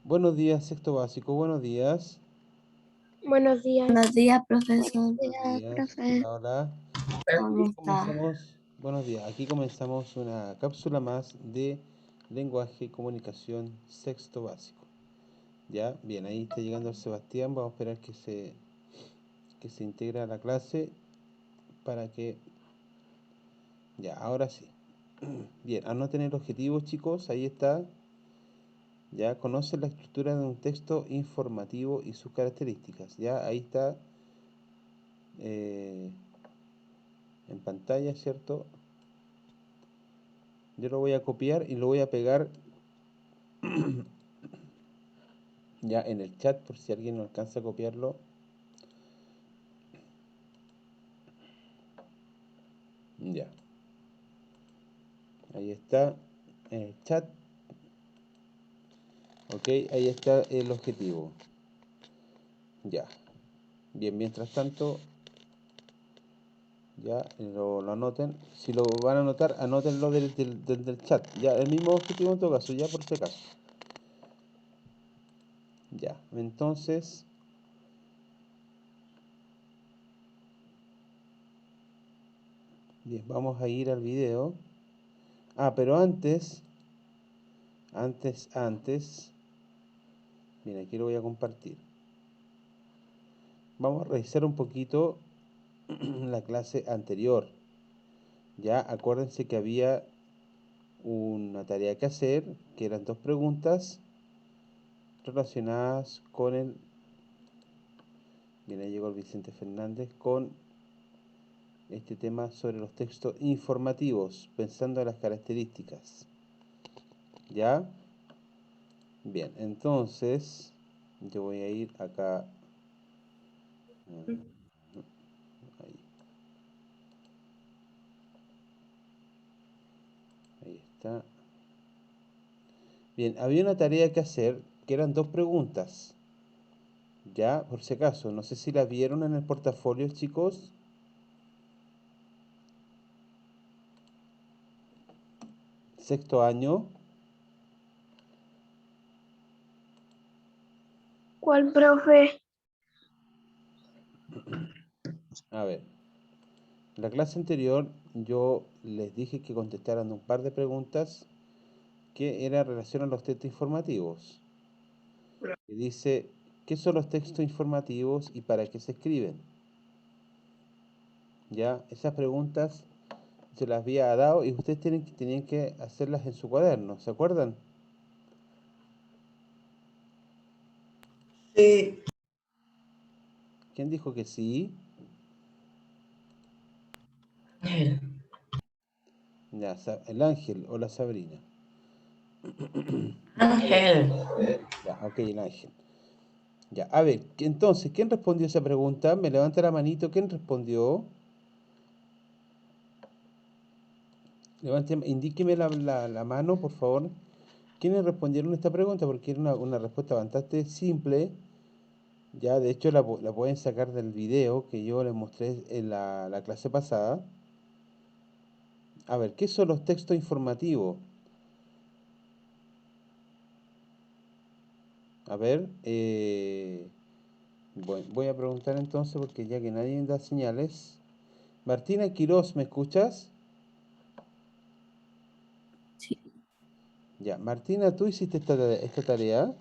Buenos días, sexto básico, buenos días. Buenos días. Buenos días, profesor. Buenos días. Profe. Hola, hola. ¿Cómo Aquí está? comenzamos, buenos días. Aquí comenzamos una cápsula más de lenguaje y comunicación sexto básico. Ya, bien, ahí está llegando el Sebastián. Vamos a esperar que se integre a la clase para que... Ya, ahora sí. Bien, anoten el objetivo, chicos. Ahí está. Ya, conocen la estructura de un texto informativo y sus características. Ya, ahí está. En pantalla, ¿cierto? Yo lo voy a copiar y lo voy a pegar ya en el chat por si alguien no alcanza a copiarlo. Ya, ahí está en el chat. Ok, ahí está el objetivo. Ya, bien, mientras tanto, ya lo anoten. Si lo van a anotar, anótenlo del chat. Ya, el mismo objetivo en todo caso, ya por si acaso. Ya, entonces, bien, vamos a ir al video. Ah, pero antes, mira, aquí lo voy a compartir. Vamos a revisar un poquito la clase anterior. Ya, acuérdense que había una tarea que hacer, que eran dos preguntas relacionadas con el... Bien, ahí llegó el Vicente Fernández con este tema sobre los textos informativos, pensando en las características. ¿Ya? Bien, entonces yo voy a ir acá. Ahí, ahí está. Bien, había una tarea que hacer que eran dos preguntas. Ya, por si acaso, no sé si la vieron en el portafolio, chicos. Sexto año. ¿Cuál, profe? A ver, en la clase anterior yo les dije que contestaran un par de preguntas que era en relación a los textos informativos. Y dice, ¿qué son los textos informativos y para qué se escriben? Ya, esas preguntas se las había dado y ustedes tenían que hacerlas en su cuaderno, ¿se acuerdan? Sí. ¿Quién dijo que sí? Ya, el Ángel o la Sabrina. Ángel. Ya, ok, el Ángel. Ya, a ver, entonces, ¿quién respondió esa pregunta? Me levanta la manito, ¿quién respondió? Indíqueme la mano, por favor. ¿Quiénes respondieron esta pregunta? Porque era una respuesta bastante simple. Ya, de hecho, la pueden sacar del video que yo les mostré en la clase pasada. A ver, ¿qué son los textos informativos? A ver, voy a preguntar entonces, porque ya que nadie da señales. Martina Quiroz, ¿me escuchas? Sí. Ya, Martina, ¿tú hiciste esta tarea?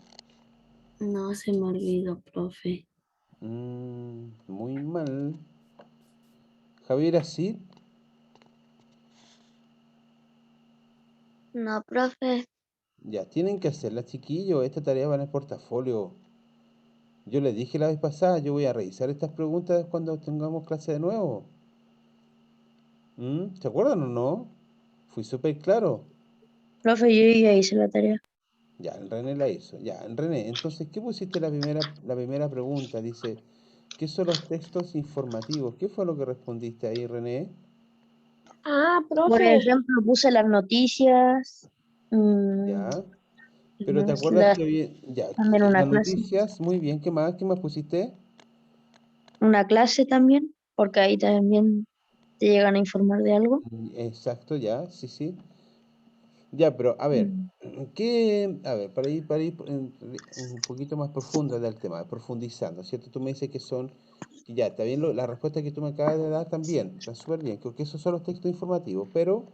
No se me olvidó, profe. Muy mal. Javier Asid, No, profe. ya, tienen que hacerla, chiquillos. Esta tarea va en el portafolio. Yo les dije la vez pasada, yo voy a revisar estas preguntas cuando tengamos clase de nuevo. ¿Se acuerdan o no? Fui súper claro. Profe, yo ya hice la tarea. Ya, el René la hizo. Ya, el René, entonces, ¿qué pusiste la primera pregunta? Dice, ¿qué son los textos informativos? ¿Qué fue lo que respondiste ahí, René? Ah, Por profe. ejemplo, puse las noticias, Ya. ¿qué Pero ¿te más? acuerdas que había... Ya, También en una las clase. noticias, muy bien, ¿qué más? ¿Qué más pusiste? Una clase también, porque ahí también te llegan a informar de algo. Exacto, ya, sí, sí. Ya, pero a ver, Mm. a ver, para ir un poquito más profundo del tema, profundizando, ¿cierto? Tú me dices que son, que ya, está bien, la respuesta que tú me acabas de dar también, está súper bien, creo que esos son los textos informativos, pero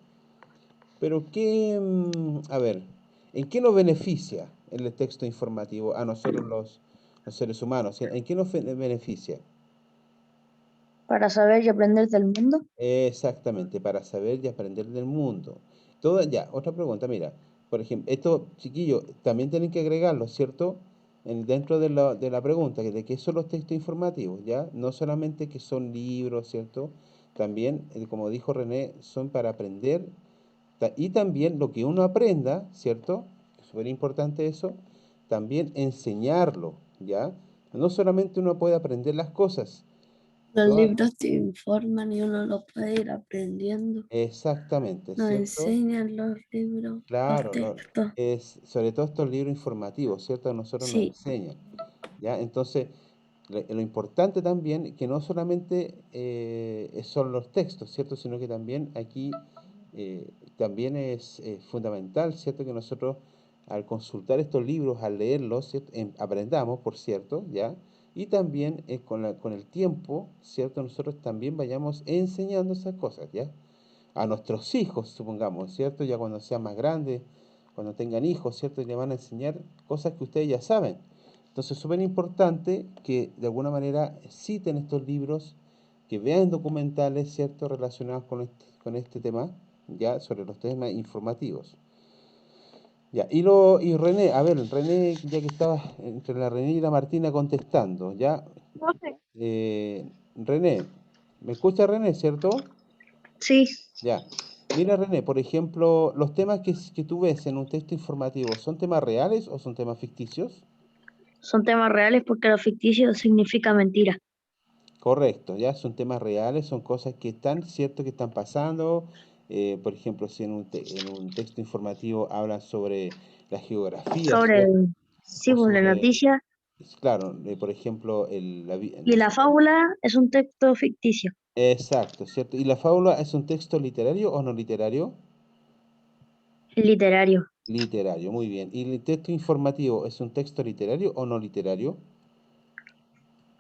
a ver, ¿en qué nos beneficia el texto informativo a nosotros los seres humanos? ¿En qué nos beneficia? Para saber y aprender del mundo. Exactamente, para saber y aprender del mundo. Ya, otra pregunta, mira, por ejemplo, esto, chiquillos, también tienen que agregarlo, ¿cierto? Dentro de la pregunta, de qué son los textos informativos, ¿ya? No solamente que son libros, ¿cierto? También, como dijo René, son para aprender y también lo que uno aprenda, ¿cierto? Es súper importante eso, también enseñarlo, ¿ya? No solamente uno puede aprender las cosas, Los todas, libros te informan y uno los puede ir aprendiendo. exactamente, Nos ¿cierto? enseñan los libros, los Claro, textos. sobre todo estos libros informativos, ¿cierto? A nosotros nos Sí, enseñan, ¿ya? Entonces, lo importante también que no solamente son los textos, ¿cierto? Sino que también aquí también es fundamental, ¿cierto? Que nosotros al consultar estos libros, al leerlos, ¿cierto? Aprendamos, por cierto, ¿ya? Y también con el tiempo, ¿cierto? Nosotros también vayamos enseñando esas cosas, ¿ya? A nuestros hijos, supongamos, ¿cierto? Ya cuando sean más grandes, cuando tengan hijos, ¿cierto? Y le van a enseñar cosas que ustedes ya saben. Entonces es súper importante que de alguna manera citen estos libros, que vean documentales, ¿cierto? Relacionados con este tema, ya, sobre los temas informativos. Ya, y René, a ver, René, ya que estaba entre la René y la Martina contestando, ya. Profe, René, ¿me escucha René, cierto? Sí, Ya. Mira, René, por ejemplo, los temas que tú ves en un texto informativo, ¿son temas reales o son temas ficticios? son temas reales porque lo ficticio significa mentira. Correcto, ya son temas reales, son cosas que están, cierto, que están pasando. Por ejemplo, si en un texto informativo hablan sobre la geografía, Sobre, ¿cierto? sí, O pues la sobre, noticia. claro, por ejemplo, Y no la sé. fábula es un texto ficticio, Exacto, ¿cierto? ¿Y la fábula es un texto literario o no literario? literario, Literario, muy bien. ¿Y el texto informativo es un texto literario o no literario?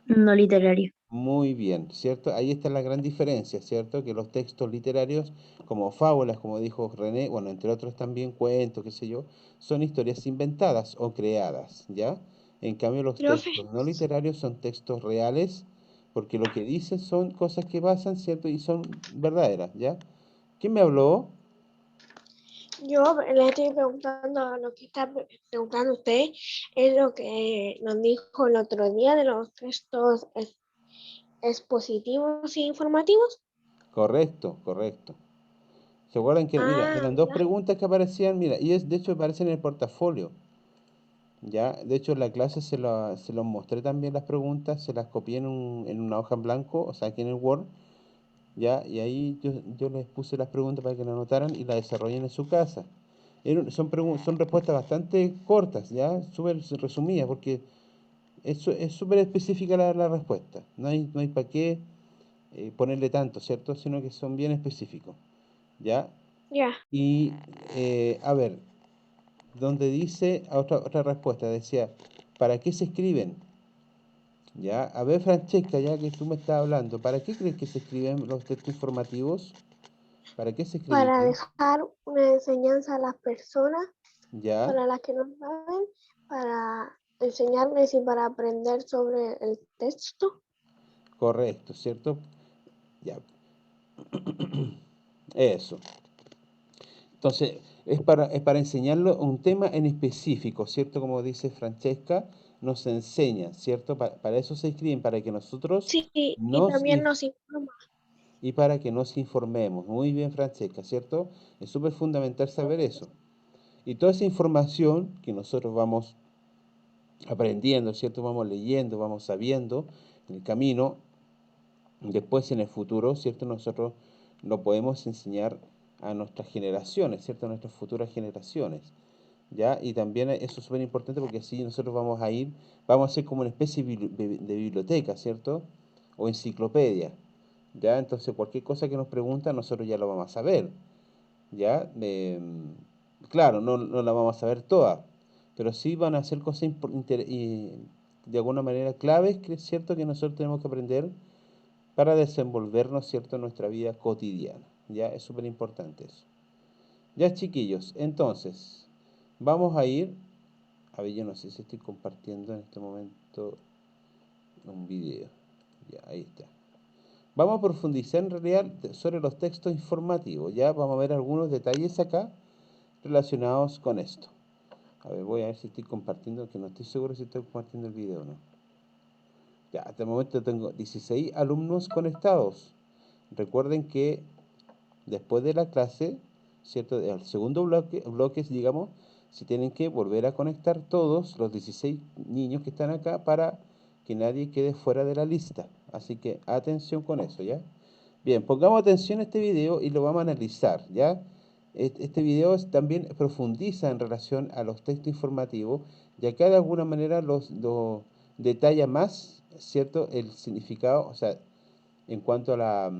no literario. Muy bien, ¿cierto? Ahí está la gran diferencia, ¿cierto? Que los textos literarios, como fábulas, como dijo René, bueno, entre otros también cuentos, qué sé yo, son historias inventadas o creadas, ¿ya? En cambio, los profe, textos no literarios son textos reales, porque lo que dicen son cosas que pasan, ¿cierto? Y son verdaderas, ¿ya? ¿Quién me habló? yo le estoy preguntando lo que está preguntando usted, es lo que nos dijo el otro día de los textos expositivos e informativos. Correcto, correcto. ¿Se acuerdan que, mira, Ah, eran dos ya, preguntas que aparecían, mira, de hecho aparecen en el portafolio. Ya, de hecho en la clase se los mostré también las preguntas, se las copié en una hoja en blanco, o sea, aquí en el Word, ya, y ahí yo les puse las preguntas para que las anotaran y las desarrollen en su casa. Son respuestas bastante cortas, ya, súper resumidas, porque es súper específica la respuesta. No hay para qué ponerle tanto, ¿cierto? Sino que son bien específicos, ¿ya? ya. Y, a ver, donde dice, otra respuesta, decía, ¿para qué se escriben? Ya, a ver, Francesca, ya que tú me estás hablando, ¿para qué crees que se escriben los textos informativos? ¿Para qué se Para escribirían? dejar una enseñanza a las personas, Ya, para las que no saben, para enseñarles y para aprender sobre el texto. correcto, ¿cierto? Ya, eso. Entonces, es para enseñarlo un tema en específico, ¿cierto? Como dice Francesca, nos enseña, ¿cierto? Para eso se escriben, para que nosotros Sí, y nos también nos informa. y para que nos informemos. Muy bien, Francesca, ¿cierto? Es súper fundamental saber eso. Y toda esa información que nosotros vamos aprendiendo, ¿cierto? Vamos leyendo, vamos sabiendo en el camino, después en el futuro, ¿cierto? Nosotros lo podemos enseñar a nuestras generaciones, ¿cierto? A nuestras futuras generaciones, ¿ya? Y también eso es súper importante porque así nosotros vamos a ser como una especie de biblioteca, ¿cierto? O enciclopedia, ¿ya? Entonces cualquier cosa que nos preguntan nosotros ya lo vamos a saber, ¿ya? Claro, no la vamos a ver toda, pero sí van a ser cosas de alguna manera claves, que es cierto que nosotros tenemos que aprender para desenvolvernos, cierto, en nuestra vida cotidiana. Ya es súper importante eso. Ya, chiquillos, entonces, vamos a ver, yo no sé si estoy compartiendo en este momento un video. Ya, ahí está. Vamos a profundizar en realidad sobre los textos informativos. Ya vamos a ver algunos detalles acá relacionados con esto. A ver, voy a ver si estoy compartiendo, que no estoy seguro si estoy compartiendo el video o no. Ya, hasta el momento tengo 16 alumnos conectados. Recuerden que después de la clase, ¿cierto? Al segundo bloque, digamos, se tienen que volver a conectar todos los 16 niños que están acá para que nadie quede fuera de la lista. Así que atención con eso, ¿ya? Bien, pongamos atención a este video y lo vamos a analizar, ¿ya? Este video también profundiza en relación a los textos informativos, y acá de alguna manera los detalla más, ¿cierto? El significado, o sea, en cuanto a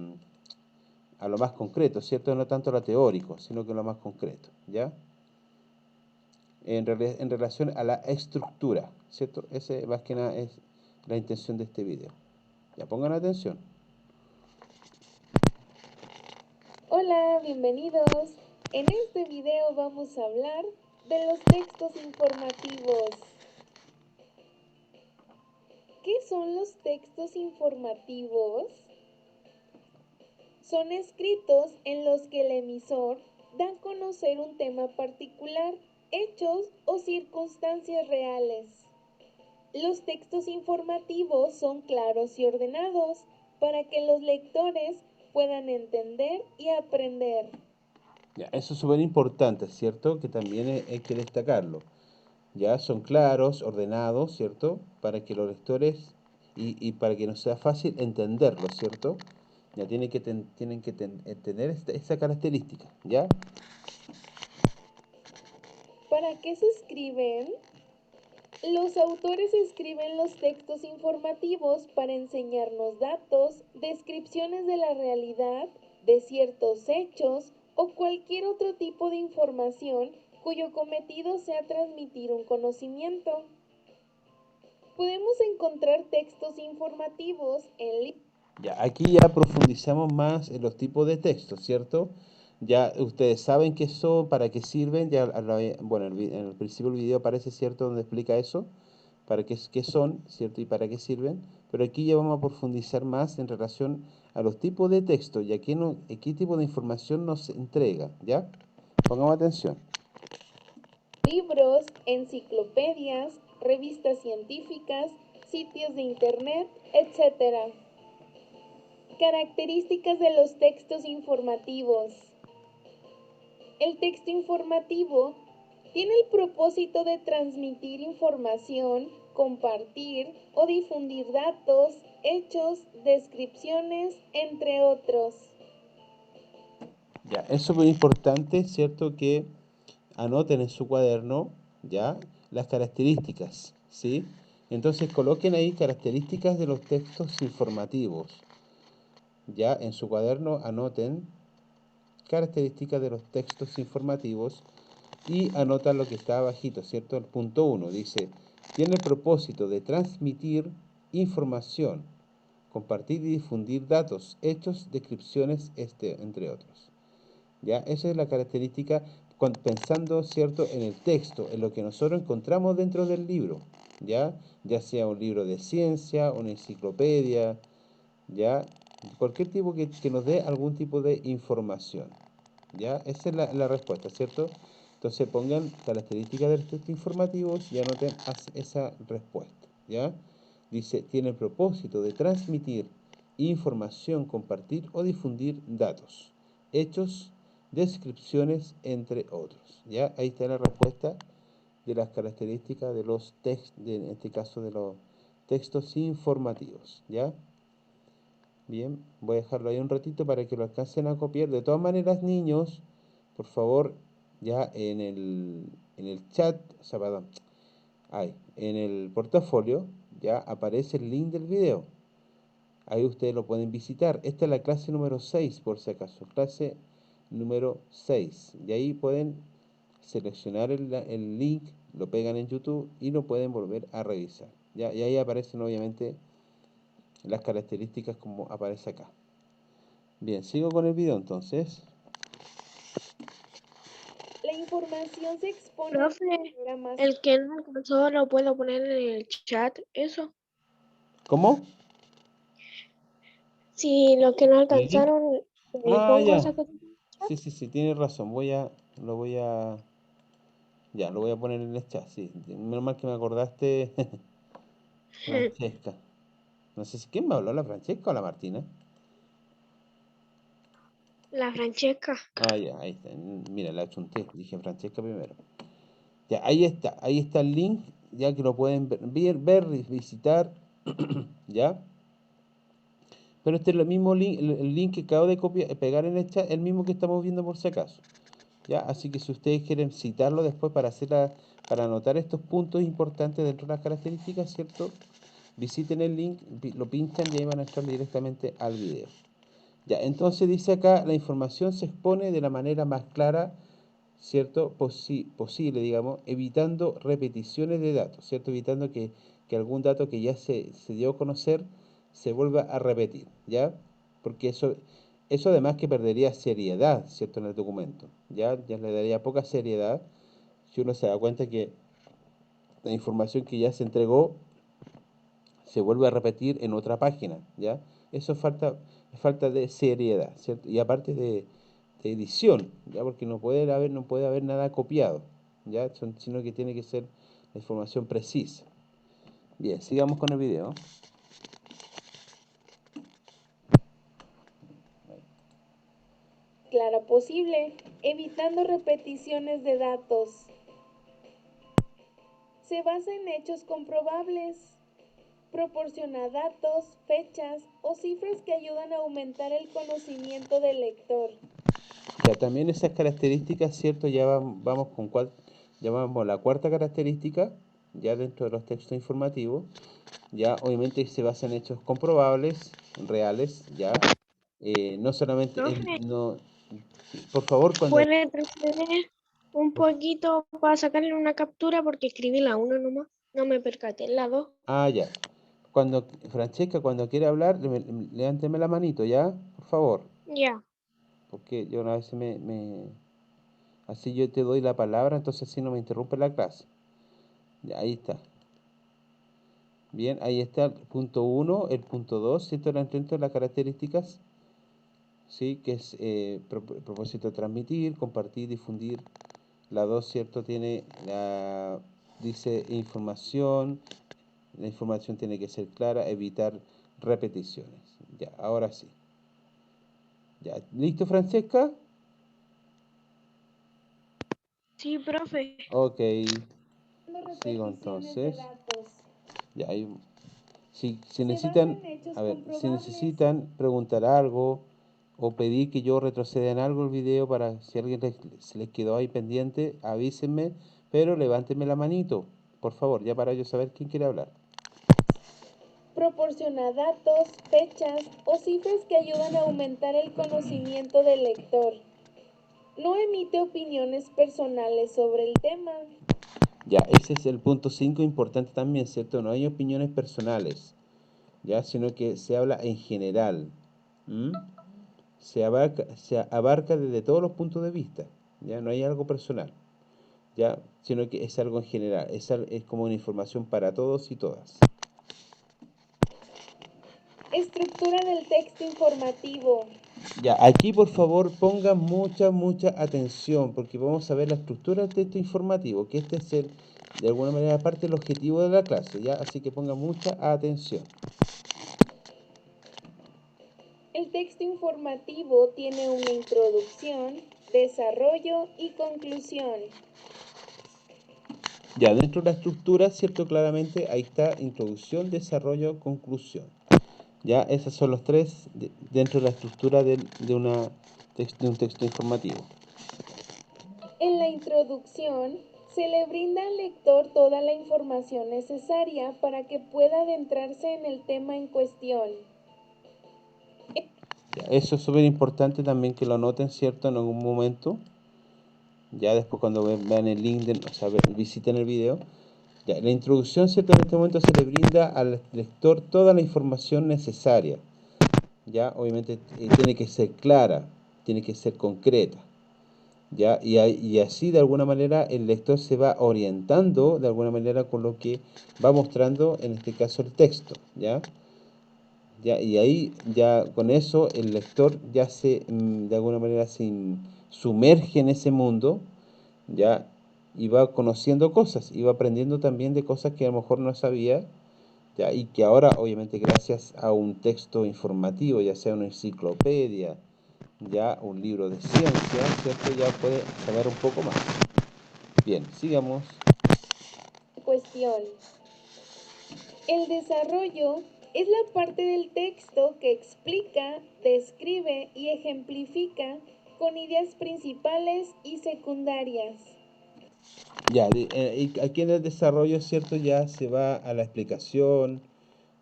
a lo más concreto, ¿cierto? No tanto lo teórico, sino que lo más concreto, ¿ya? En relación a la estructura, ¿cierto? Ese más que nada es la intención de este video. Ya pongan atención. Hola, bienvenidos. En este video vamos a hablar de los textos informativos. ¿Qué son los textos informativos? Son escritos en los que el emisor da a conocer un tema particular, hechos o circunstancias reales. Los textos informativos son claros y ordenados para que los lectores puedan entender y aprender. Ya, eso es súper importante, ¿cierto? Que también hay que destacarlo. Ya son claros, ordenados, ¿cierto? Para que los lectores y para que nos sea fácil entenderlo, ¿cierto? Ya tienen que tener esta característica, ¿ya? ¿Para qué se escriben? Los autores escriben los textos informativos para enseñarnos datos, descripciones de la realidad, de ciertos hechos o cualquier otro tipo de información cuyo cometido sea transmitir un conocimiento. Podemos encontrar textos informativos en libros. Ya, aquí ya profundizamos más en los tipos de textos, ¿cierto? Ya ustedes saben qué son, para qué sirven, ya, bueno, en el principio del video aparece, ¿cierto? Donde explica eso, para qué son, ¿cierto? Y para qué sirven, pero aquí ya vamos a profundizar más en relación a los tipos de texto y a qué tipo de información nos entrega, ¿ya? Pongamos atención. Libros, enciclopedias, revistas científicas, sitios de internet, etc. Características de los textos informativos. El texto informativo tiene el propósito de transmitir información, compartir o difundir datos, hechos, descripciones, entre otros. Ya, es súper importante, ¿cierto? Que anoten en su cuaderno, ¿ya? Las características, ¿sí? Entonces coloquen ahí características de los textos informativos. Ya en su cuaderno anoten características de los textos informativos y anotan lo que está abajito, ¿cierto? El punto 1 dice, tiene el propósito de transmitir información, compartir y difundir datos, hechos, descripciones, entre otros. ¿Ya? Esa es la característica pensando, ¿cierto?, en el texto, en lo que nosotros encontramos dentro del libro, ¿ya? Ya sea un libro de ciencia, una enciclopedia, ¿ya? Cualquier tipo que nos dé algún tipo de información, ¿ya? Esa es la respuesta, ¿cierto? Entonces pongan características del texto informativos y anoten esa respuesta, ¿ya? Dice, tiene el propósito de transmitir información, compartir o difundir datos, hechos, descripciones, entre otros, ¿ya? Ahí está la respuesta de las características de los textos, en este caso de los textos informativos, ¿ya? Bien, voy a dejarlo ahí un ratito para que lo alcancen a copiar. De todas maneras, niños, por favor, ya en el chat, o sea, perdón, en el portafolio ya aparece el link del video. Ahí ustedes lo pueden visitar. Esta es la clase número 6, por si acaso. Clase número 6. Y ahí pueden seleccionar el link, lo pegan en YouTube y lo pueden volver a revisar. ¿Ya? Y ahí aparecen obviamente las características como aparece acá. Bien, sigo con el video entonces. La información se expone de Profe, manera más... el que no alcanzó lo puedo poner en el chat, eso. ¿Cómo? Si los que no ¿El link? alcanzaron, Ah, pongo ya. esa cosa. Sí, tienes razón. Ya, lo voy a poner en el chat, sí. Menos mal que me acordaste, Francesca. No sé si quién me habló, la Francesca o la Martina. La Francesca. Ah, ya, ahí está. Mira, la achunté. Dije Francesca primero. Ya, ahí está el link, ya que lo pueden ver, visitar, ¿ya? Pero este es el mismo link, el link que acabo de copiar, pegar en el chat, el mismo que estamos viendo por si acaso. ¿Ya? Así que si ustedes quieren citarlo después para anotar estos puntos importantes dentro de las características, ¿cierto? Visiten el link, lo pinchan y ahí van a entrar directamente al video. Ya, entonces dice acá, la información se expone de la manera más clara, ¿cierto? Posible, digamos, evitando repeticiones de datos, ¿cierto? Evitando que algún dato que ya se dio a conocer se vuelva a repetir, ¿ya? Porque eso además que perdería seriedad, ¿cierto? En el documento, ya le daría poca seriedad si uno se da cuenta que la información que ya se entregó se vuelve a repetir en otra página, ¿ya? Eso es falta de seriedad, ¿cierto? Y aparte de edición, ¿ya? Porque no puede haber nada copiado, ¿ya? Sino que tiene que ser la información precisa. Bien, sigamos con el video. Clara posible, evitando repeticiones de datos. Se basa en hechos comprobables. Proporciona datos, fechas o cifras que ayudan a aumentar el conocimiento del lector. Ya también esas características, ¿cierto? Ya vamos la cuarta característica, ya dentro de los textos informativos. Ya obviamente se basa en hechos comprobables, reales, ya. No solamente, Profe, no, por favor, ¿puede retroceder un poquito para sacarle una captura? Porque escribí la 1 nomás. No me percaté en la 2. Ya. Francesca, cuando quiere hablar, levánteme la manito, ¿ya? Por favor. Ya. Porque yo una vez así yo te doy la palabra, entonces así no me interrumpe la clase. Ya, ahí está. Bien, ahí está el punto 1, el punto 2, ¿cierto? Dentro de las características, ¿sí? Que es propósito de transmitir, compartir, difundir. La 2, ¿cierto? Dice información, la información tiene que ser clara, evitar repeticiones. Ya, ahora sí. Ya, ¿listo, Francesca? Sí, profe. Ok, sigo Repeticiones de entonces. datos. Ya, si Se necesitan, basa en hechos a ver, si comprobables. necesitan preguntar algo o pedir que yo retroceda en algo el video para si alguien se les quedó ahí pendiente, avísenme, pero levántenme la manito, por favor, ya para yo saber quién quiere hablar. Proporciona datos, fechas o cifras que ayudan a aumentar el conocimiento del lector. No emite opiniones personales sobre el tema. Ya, ese es el punto 5 importante también, ¿cierto? No hay opiniones personales, ya, sino que se habla en general. ¿M? Se abarca desde todos los puntos de vista, ya, no hay algo personal, ya, sino que es algo en general, es como una información para todos y todas. Estructura del texto informativo. Ya, aquí por favor pongan mucha atención, porque vamos a ver la estructura del texto informativo, que este es de alguna manera parte del objetivo de la clase, ya, así que pongan mucha atención. El texto informativo tiene una introducción, desarrollo y conclusión. Ya, dentro de la estructura, cierto, claramente ahí está introducción, desarrollo, conclusión. Ya, esos son los tres dentro de la estructura de un texto informativo. En la introducción, se le brinda al lector toda la información necesaria para que pueda adentrarse en el tema en cuestión. Ya, eso es súper importante también que lo noten, ¿cierto? En algún momento. Ya después cuando vean el link, o sea, visiten el video. Ya, la introducción, ¿cierto? En este momento se le brinda al lector toda la información necesaria. Ya, obviamente tiene que ser clara, tiene que ser concreta. ¿Ya? Y así de alguna manera el lector se va orientando de alguna manera con lo que va mostrando, en este caso el texto, ¿ya? ¿Ya? Y ahí ya con eso el lector ya de alguna manera sumerge en ese mundo, ¿ya? Y va conociendo cosas, y va aprendiendo también de cosas que a lo mejor no sabía, ¿ya? Y que ahora obviamente gracias a un texto informativo, ya sea una enciclopedia, ya un libro de ciencia, ¿cierto? Ya puede saber un poco más. Bien, sigamos. Cuestión. El desarrollo es la parte del texto que explica, describe y ejemplifica con ideas principales y secundarias. Ya, y aquí en el desarrollo, ¿cierto? Ya se va a la explicación,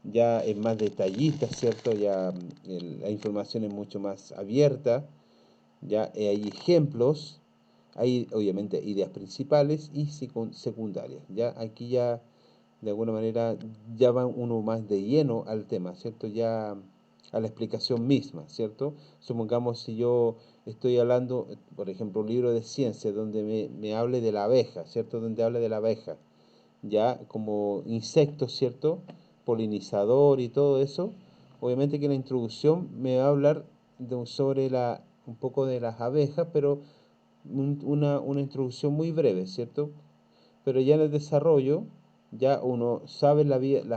ya es más detallista, ¿cierto? Ya la información es mucho más abierta, ya hay ejemplos, hay obviamente ideas principales y secundarias, ya aquí ya de alguna manera ya va uno más de lleno al tema, ¿cierto? Ya a la explicación misma, ¿cierto? Supongamos si yo estoy hablando, por ejemplo, un libro de ciencia donde me hable de la abeja, ¿cierto? Donde hable de la abeja, ya como insecto, ¿cierto? Polinizador y todo eso. Obviamente que la introducción me va a hablar sobre un poco de las abejas, pero una introducción muy breve, ¿cierto? Pero ya en el desarrollo, ya uno sabe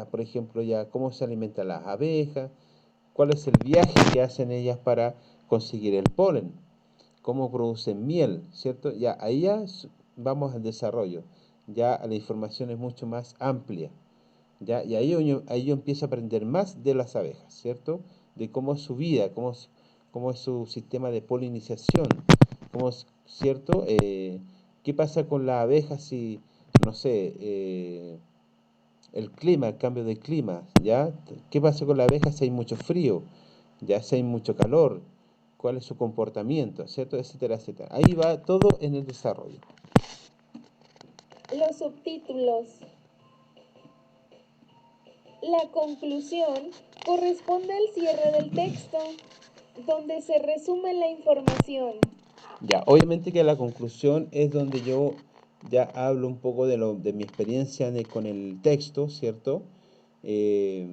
por ejemplo, ya cómo se alimentan las abejas, cuál es el viaje que hacen ellas para conseguir el polen, cómo producen miel, ¿cierto? Ya ahí ya vamos al desarrollo, ya la información es mucho más amplia, ¿ya? Y ahí yo empiezo a aprender más de las abejas, ¿cierto? De cómo es su vida, cómo es su sistema de polinización, ¿cierto? ¿Qué pasa con las abejas si, no sé, el clima, el cambio de clima, ¿ya? ¿Qué pasa con la abeja si hay mucho frío? ¿Ya? Si hay mucho calor, ¿cuál es su comportamiento? ¿Cierto? Etcétera, etcétera. Ahí va todo en el desarrollo. Los subtítulos. La conclusión corresponde al cierre del texto, donde se resume la información. Ya, obviamente que la conclusión es donde yo ya hablo un poco de mi experiencia con el texto, ¿cierto? Eh,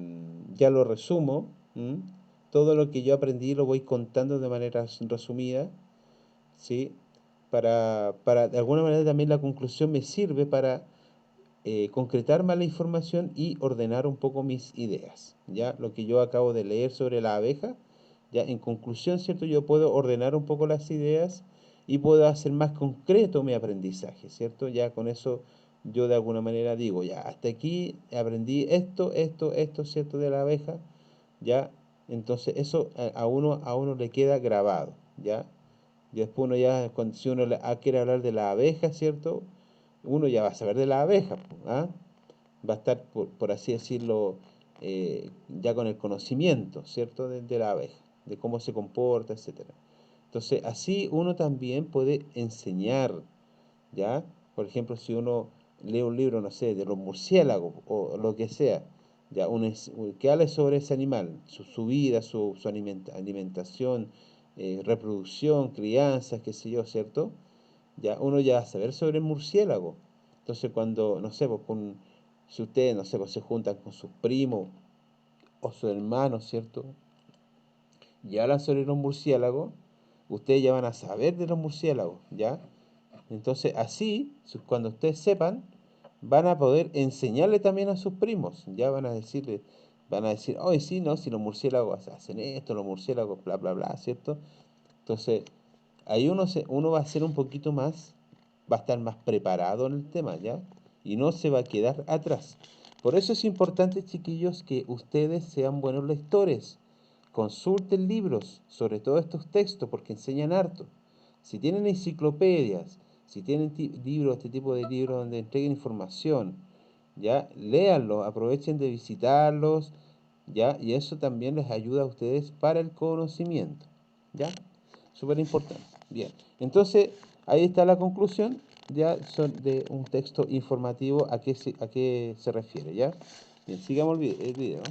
ya lo resumo, ¿m? Todo lo que yo aprendí lo voy contando de manera resumida, ¿sí? De alguna manera también la conclusión me sirve para concretar más la información y ordenar un poco mis ideas, ¿ya? Lo que yo acabo de leer sobre la abeja, ya en conclusión, ¿cierto? Yo puedo ordenar un poco las ideas y puedo hacer más concreto mi aprendizaje, ¿cierto? Ya con eso yo de alguna manera digo, ya, hasta aquí aprendí esto, ¿cierto? De la abeja, ya. Entonces eso a uno le queda grabado, ¿ya? Y después uno ya, si uno quiere hablar de la abeja, ¿cierto? Uno ya va a saber de la abeja, ¿ah? Va a estar, por así decirlo, ya con el conocimiento, ¿cierto? De la abeja, de cómo se comporta, etcétera. Entonces, así uno también puede enseñar, ¿ya? Por ejemplo, si uno lee un libro, no sé, de los murciélagos o lo que sea, ya que hable sobre ese animal, su vida, su alimentación, reproducción, crianza, qué sé yo, ¿cierto? Ya uno ya va a saber sobre el murciélago. Entonces cuando, no sé, pues, si ustedes, no sé, pues, se juntan con sus primos o sus hermanos, ¿cierto? Y hablan sobre los murciélagos, ustedes ya van a saber de los murciélagos, ¿ya? Entonces así, cuando ustedes sepan, van a poder enseñarle también a sus primos, ya van a decir, oye, sí, no, si los murciélagos hacen esto, los murciélagos, bla, bla, bla, ¿cierto? Entonces, ahí uno va a ser un poquito más, va a estar más preparado en el tema, ¿ya? Y no se va a quedar atrás. Por eso es importante, chiquillos, que ustedes sean buenos lectores. Consulten libros, sobre todo estos textos, porque enseñan harto. Si tienen enciclopedias, si tienen libros, este tipo de libros donde entreguen información, ¿ya? Léanlos, aprovechen de visitarlos, ¿ya? Y eso también les ayuda a ustedes para el conocimiento, ¿ya? Súper importante. Bien, entonces Ahí está la conclusión, ya son de un texto informativo a qué se refiere, ¿ya? Bien, sigamos el video.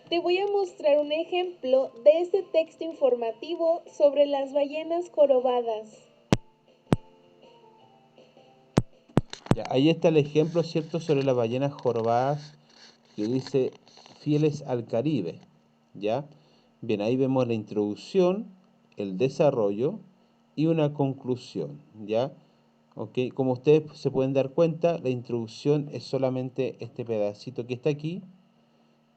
Te voy a mostrar un ejemplo de este texto informativo sobre las ballenas jorobadas. Ya, ahí está el ejemplo, ¿cierto?, sobre las ballenas jorobadas que dice fieles al Caribe, ¿ya? Bien, ahí vemos la introducción, el desarrollo y una conclusión, ¿ya? Ok, como ustedes se pueden dar cuenta, la introducción es solamente este pedacito que está aquí,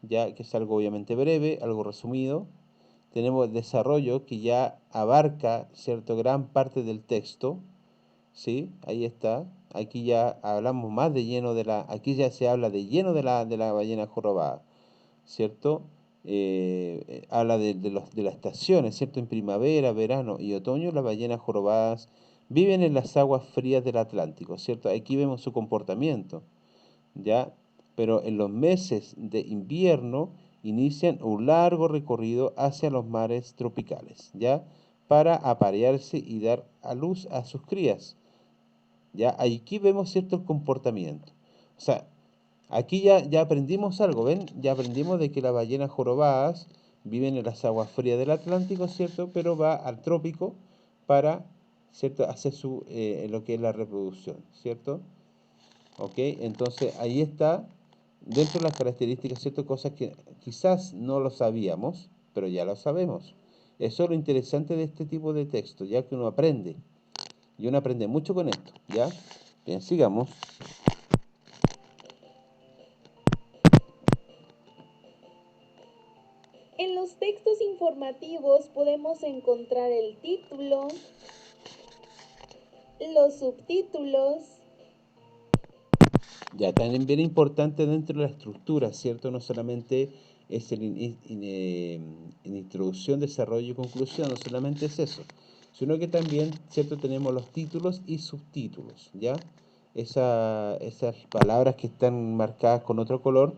ya que es algo obviamente breve, algo resumido. Tenemos el desarrollo que ya abarca, ¿cierto?, gran parte del texto, ¿sí? Ahí está. Aquí ya hablamos más de lleno aquí ya se habla de lleno de la ballena jorobada, ¿cierto? Habla de las estaciones, ¿cierto? En primavera, verano y otoño, las ballenas jorobadas viven en las aguas frías del Atlántico, ¿cierto? Aquí vemos su comportamiento, ¿ya? Pero en los meses de invierno inician un largo recorrido hacia los mares tropicales, ¿ya? Para aparearse y dar a luz a sus crías, ¿ya? Aquí vemos cierto el comportamiento. O sea, aquí ya aprendimos algo, ¿ven? Ya aprendimos de que las ballenas jorobadas viven en las aguas frías del Atlántico, ¿cierto? Pero va al trópico para, ¿cierto?, hacer lo que es la reproducción, ¿cierto? ¿Ok? Entonces ahí está, dentro de las características, ¿cierto? Cosas que quizás no lo sabíamos, pero ya lo sabemos. Eso es lo interesante de este tipo de texto, ya que uno aprende. Y uno aprende mucho con esto, ¿ya? Bien, sigamos. En los textos informativos podemos encontrar el título, los subtítulos, Ya, también bien importante dentro de la estructura, ¿cierto? No solamente es en introducción, desarrollo y conclusión, no solamente es eso, sino que también, ¿cierto? Tenemos los títulos y subtítulos, ¿ya? Esas palabras que están marcadas con otro color,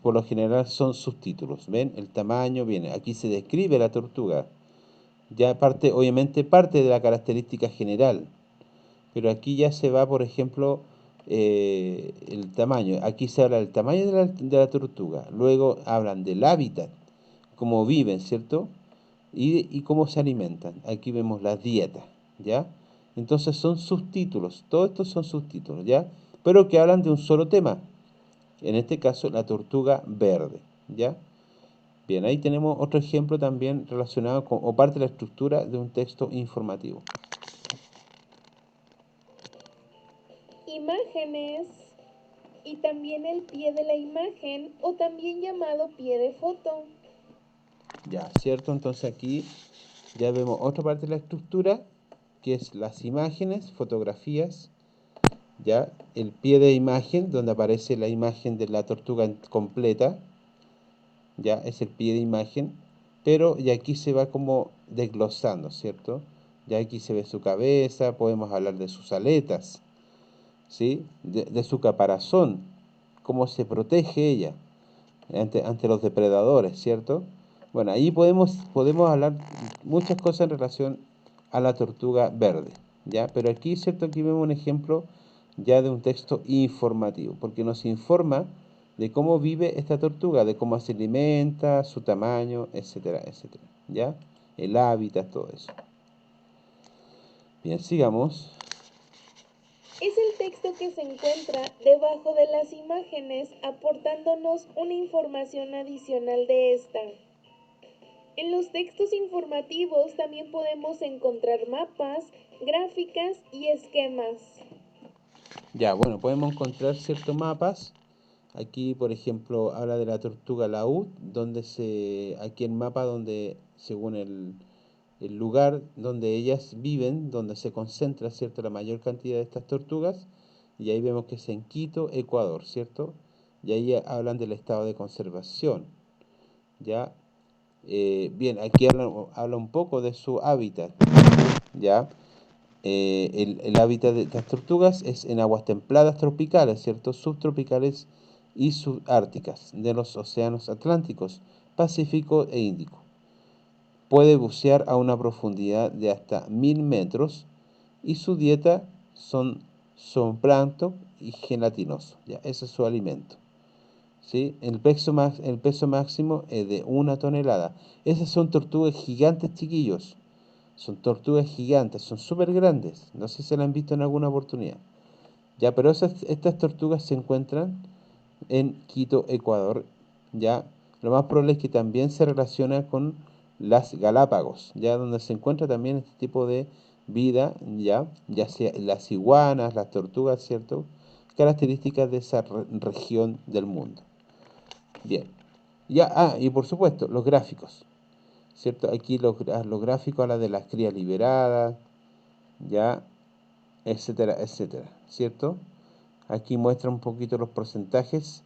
por lo general son subtítulos, ¿ven? El tamaño viene, aquí se describe la tortuga, ya parte, obviamente parte de la característica general, pero aquí ya se va, por ejemplo, el tamaño. Aquí se habla del tamaño de la tortuga. Luego hablan del hábitat, cómo viven, ¿cierto? Y cómo se alimentan. Aquí vemos las dietas, ¿ya? Entonces son subtítulos. Todos estos son subtítulos, ¿ya? Pero que hablan de un solo tema. En este caso, la tortuga verde, ¿ya? Bien, ahí tenemos otro ejemplo también relacionado con, o parte de la estructura de un texto informativo. imágenes y también el pie de la imagen o también llamado pie de foto. Ya, ¿cierto? Entonces aquí ya vemos otra parte de la estructura, que es las imágenes, fotografías, ya, el pie de imagen, donde aparece la imagen de la tortuga completa, ya, es el pie de imagen, pero y aquí se va como desglosando, ¿cierto? Ya aquí se ve su cabeza, podemos hablar de sus aletas, ¿sí? De su caparazón, cómo se protege ella ante los depredadores, ¿cierto? Bueno, ahí podemos hablar muchas cosas en relación a la tortuga verde, ¿ya? Pero aquí, ¿cierto? Aquí vemos un ejemplo ya de un texto informativo, porque nos informa de cómo vive esta tortuga, de cómo se alimenta, su tamaño, etcétera, etcétera, ¿ya? El hábitat, todo eso. Bien, sigamos. Es el texto que se encuentra debajo de las imágenes aportándonos una información adicional de esta. En los textos informativos también podemos encontrar mapas, gráficas y esquemas. Ya, bueno, podemos encontrar ciertos mapas. Aquí, por ejemplo, habla de la tortuga laúd, aquí el mapa donde, según el lugar donde ellas viven, donde se concentra, ¿cierto?, la mayor cantidad de estas tortugas, y ahí vemos que es en Quito, Ecuador, ¿cierto? Y ahí hablan del estado de conservación, ¿ya? Bien, aquí habla un poco de su hábitat, ¿ya? El hábitat de estas tortugas es en aguas templadas tropicales, ¿cierto? Subtropicales y subárticas de los océanos Atlánticos, Pacífico e Índico. puede bucear a una profundidad de hasta 1000 metros y su dieta son zooplancton y gelatinoso. ¿Ya? Ese es su alimento. ¿Sí? El peso máximo es de 1 tonelada. Esas son tortugas gigantes, chiquillos. Son tortugas gigantes, son súper grandes. No sé si se las han visto en alguna oportunidad. Ya, pero estas tortugas se encuentran en Quito, Ecuador. Ya, lo más probable es que también se relaciona con las Galápagos, ya donde se encuentra también este tipo de vida, ya sea las iguanas, las tortugas, ¿cierto? Características de esa región del mundo. Bien. Ya, y por supuesto, los gráficos, ¿cierto? Aquí los gráficos hablan de las crías liberadas, ya, etcétera, etcétera, ¿cierto? Aquí muestra un poquito los porcentajes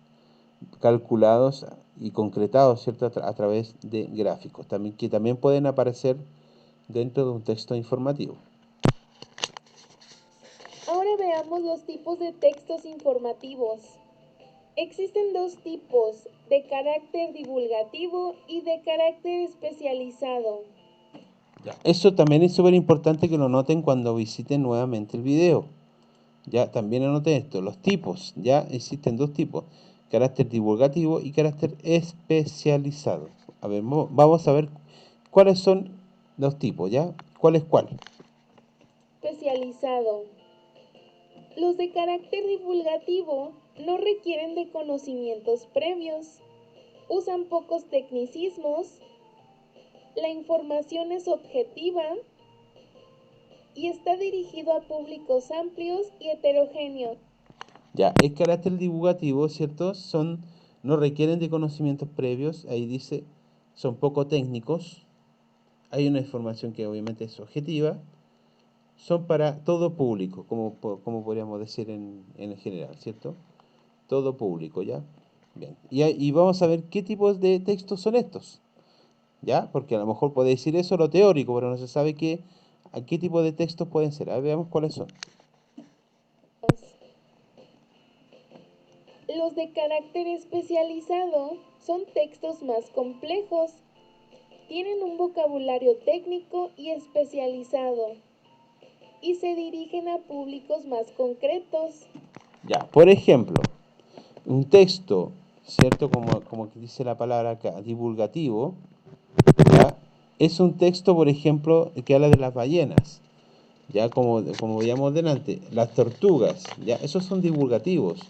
calculados y concretados, ¿cierto? A través de gráficos, que también pueden aparecer dentro de un texto informativo. Ahora veamos los tipos de textos informativos. Existen dos tipos, de carácter divulgativo y de carácter especializado. Ya, eso también es súper importante que lo noten cuando visiten nuevamente el video. Ya, también anoten esto, los tipos, ya existen dos tipos, carácter divulgativo y carácter especializado. A ver, vamos a ver cuáles son los tipos, ¿ya? ¿Cuál es cuál? Especializado. Los de carácter divulgativo no requieren de conocimientos previos, usan pocos tecnicismos, la información es objetiva y está dirigido a públicos amplios y heterogéneos. Ya, el carácter divulgativo, ¿cierto? No requieren de conocimientos previos, ahí dice, son poco técnicos, hay una información que obviamente es objetiva, son para todo público, como podríamos decir en general, ¿cierto? Todo público, ¿ya? Bien, y vamos a ver qué tipos de textos son estos, ¿ya? Porque a lo mejor puede decir eso lo teórico, pero no se sabe a qué tipo de textos pueden ser. A ver, veamos cuáles son. Los de carácter especializado son textos más complejos, tienen un vocabulario técnico y especializado y se dirigen a públicos más concretos. Ya, por ejemplo, un texto, ¿cierto? Como dice la palabra acá, divulgativo, ¿ya? Es un texto, por ejemplo, que habla de las ballenas, ya como veíamos delante, las tortugas, ya, esos son divulgativos,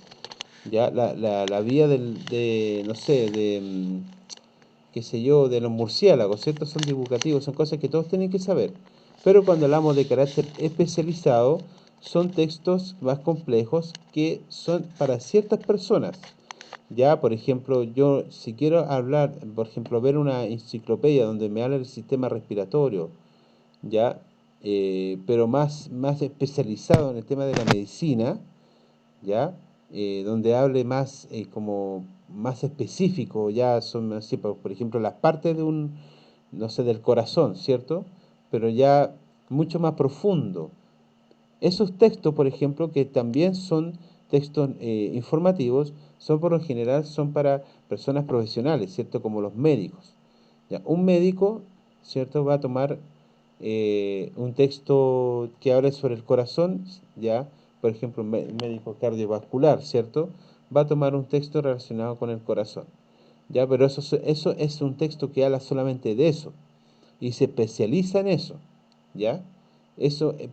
ya, la vida no sé, qué sé yo, de los murciélagos, ¿cierto? Son divulgativos, son cosas que todos tienen que saber. Pero cuando hablamos de carácter especializado, son textos más complejos que son para ciertas personas. Ya, por ejemplo, yo si quiero hablar, por ejemplo, ver una enciclopedia donde me habla del sistema respiratorio, ya, pero más especializado en el tema de la medicina, ya, donde hable más como más específico, ya son así, por ejemplo, las partes de no sé, del corazón, ¿cierto? Pero ya mucho más profundo. Esos textos, por ejemplo, que también son textos informativos, por lo general son para personas profesionales, ¿cierto? Como los médicos. Ya, un médico, ¿cierto? Va a tomar un texto que hable sobre el corazón, ya, por ejemplo, un médico cardiovascular, ¿cierto? Va a tomar un texto relacionado con el corazón. Ya, pero eso es un texto que habla solamente de eso y se especializa en eso, ¿ya?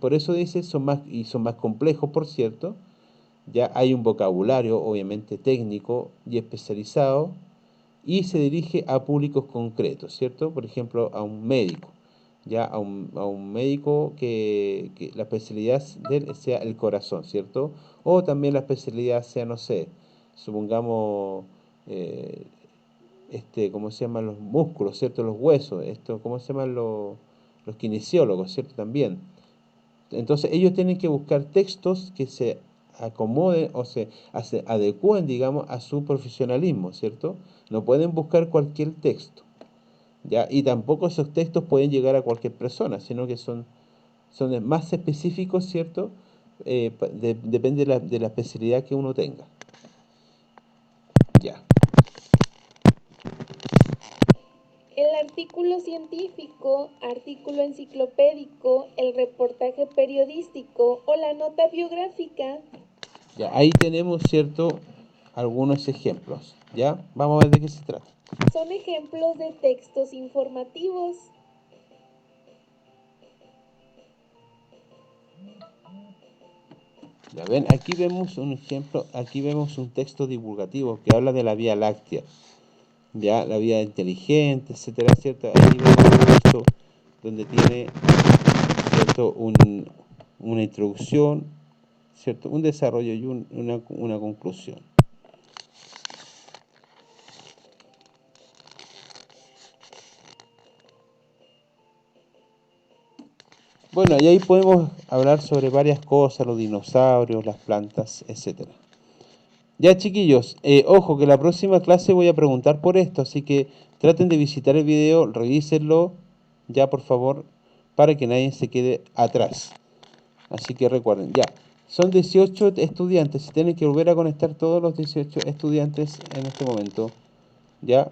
Por eso dice, son más complejos, por cierto, ya hay un vocabulario obviamente técnico y especializado y se dirige a públicos concretos, ¿cierto? Por ejemplo, a un médico, ya a un médico que la especialidad de él sea el corazón, ¿cierto? O también la especialidad sea, no sé, supongamos, eh, ¿cómo se llaman los músculos, ¿cierto? Los huesos, ¿cómo se llaman los kinesiólogos, ¿cierto? También. Entonces ellos tienen que buscar textos que se acomoden o se adecúen, digamos, a su profesionalismo, ¿cierto? No pueden buscar cualquier texto, ¿ya? Y tampoco esos textos pueden llegar a cualquier persona, sino que son más específicos, ¿cierto? Depende de la especialidad que uno tenga. Ya. El artículo científico, artículo enciclopédico, el reportaje periodístico o la nota biográfica. Ya, ahí tenemos, ¿cierto?, algunos ejemplos. ¿Ya? Vamos a ver de qué se trata. Son ejemplos de textos informativos. Ya ven, aquí vemos un ejemplo, aquí vemos un texto divulgativo que habla de la Vía Láctea, ya, la vida inteligente, etcétera, ¿cierto? Aquí vemos un texto donde tiene, ¿cierto?, una introducción, ¿cierto?, un desarrollo y una conclusión. Bueno, y ahí podemos hablar sobre varias cosas, los dinosaurios, las plantas, etcétera. Ya, chiquillos, ojo que la próxima clase voy a preguntar por esto, así que traten de visitar el video, revísenlo, ya por favor, para que nadie se quede atrás. Así que recuerden, ya, son 18 estudiantes, se tienen que volver a conectar todos los 18 estudiantes en este momento, ya.